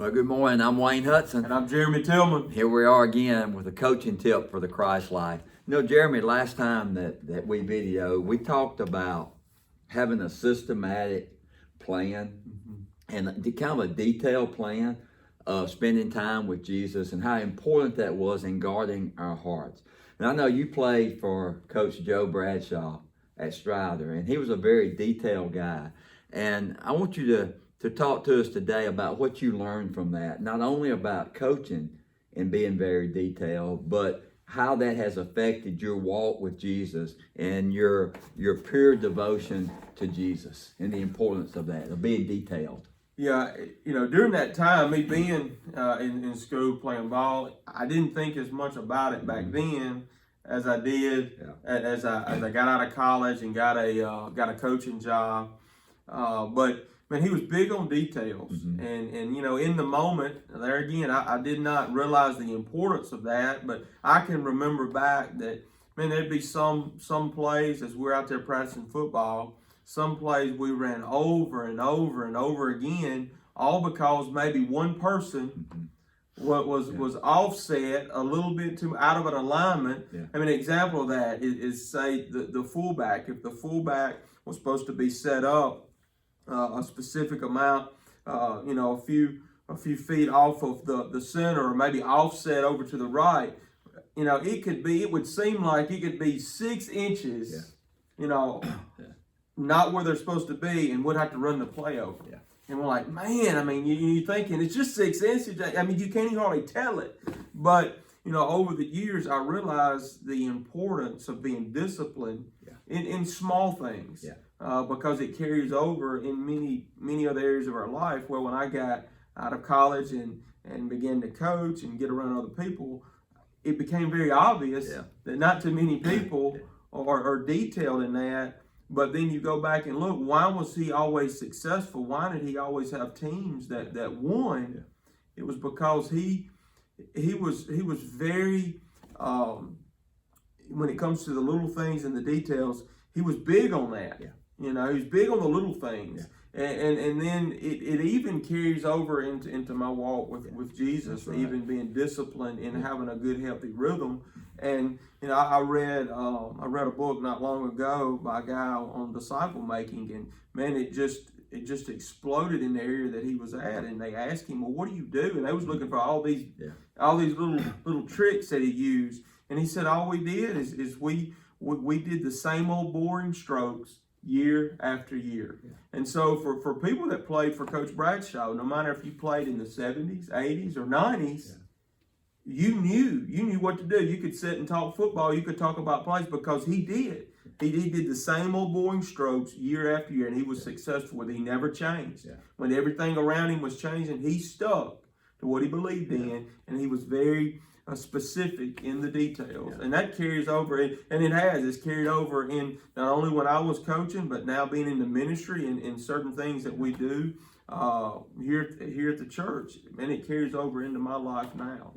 Well, good morning. I'm Wayne Hudson. And I'm Jeremy Tillman. Here we are again with a coaching tip for the Christ life. You know, Jeremy, last time that we videoed, we talked about having a systematic plan and kind of a detailed plan of spending time with Jesus and how important that was in guarding our hearts. And I know you played for Coach Joe Bradshaw at Strider, and he was a very detailed guy. And I want you to talk to us today about what you learned from that, not only about coaching and being very detailed, but how that has affected your walk with Jesus and your pure devotion to Jesus and the importance of that, of being detailed. Yeah, you know, during that time, me being in school playing ball, I didn't think as much about it back then as I did as I got out of college and got a coaching job. But man, he was big on details, and you know, in the moment, there again, I did not realize the importance of that. But I can remember back that, man, there'd be some plays as we're out there practicing football. Some plays we ran over and over and over again, all because maybe one person was offset a little bit too out of an alignment. I mean, an example of that is say the fullback. If the fullback was supposed to be set up a specific amount, you know, a few feet off of the center, or maybe offset over to the right, you know, it would seem like it could be 6 inches, you know, not where they're supposed to be, and would have to run the play over. And we're like, man, I mean, you're thinking it's just 6 inches. I mean, you can't even hardly tell it. But, you know, over the years, I realized the importance of being disciplined in small things. Because it carries over in many other areas of our life. Well, when I got out of college and began to coach and get around other people, it became very obvious that not too many people are detailed in that. But then you go back and look, why was he always successful? Why did he always have teams that won? It was because he was very, when it comes to the little things and the details, he was big on that. You know, he's big on the little things. And then it even carries over into my walk with Jesus, even being disciplined and having a good, healthy rhythm. And, you know, I read a book not long ago by a guy on disciple making, and man, it just exploded in the area that he was at. And they asked him, well, what do you do? And they was looking for all these little tricks that he used. And he said, all we did is we did the same old boring strokes year after year. And so for people that played for Coach Bradshaw, no matter if you played in the 70s, 80s, or 90s, you knew what to do. You could sit and talk football. You could talk about plays because he did. He did the same old boring strokes year after year, and he was successful with it. He never changed. When everything around him was changing, he stuck to what he believed in, and he was very specific in the details. And that carries over, and it's carried over in not only when I was coaching, but now being in the ministry and in certain things that we do here at the church. And it carries over into my life now.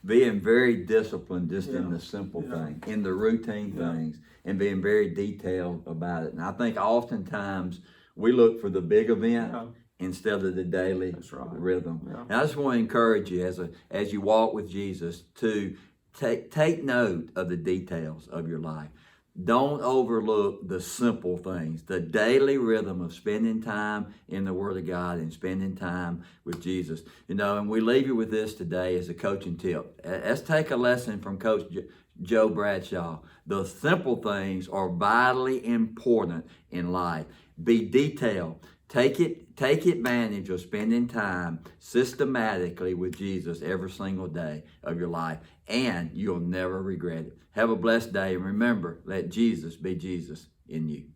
Being very disciplined just in the simple thing, in the routine things, and being very detailed about it. And I think oftentimes we look for the big event instead of the daily rhythm. And I just want to encourage you as you walk with Jesus to take note of the details of your life. Don't overlook the simple things, the daily rhythm of spending time in the Word of God and spending time with Jesus. You know, and we leave you with this today as a coaching tip. Let's take a lesson from Coach Joe Bradshaw. The simple things are vitally important in life. Be detailed. Take advantage of spending time systematically with Jesus every single day of your life, and you'll never regret it. Have a blessed day, and remember, let Jesus be Jesus in you.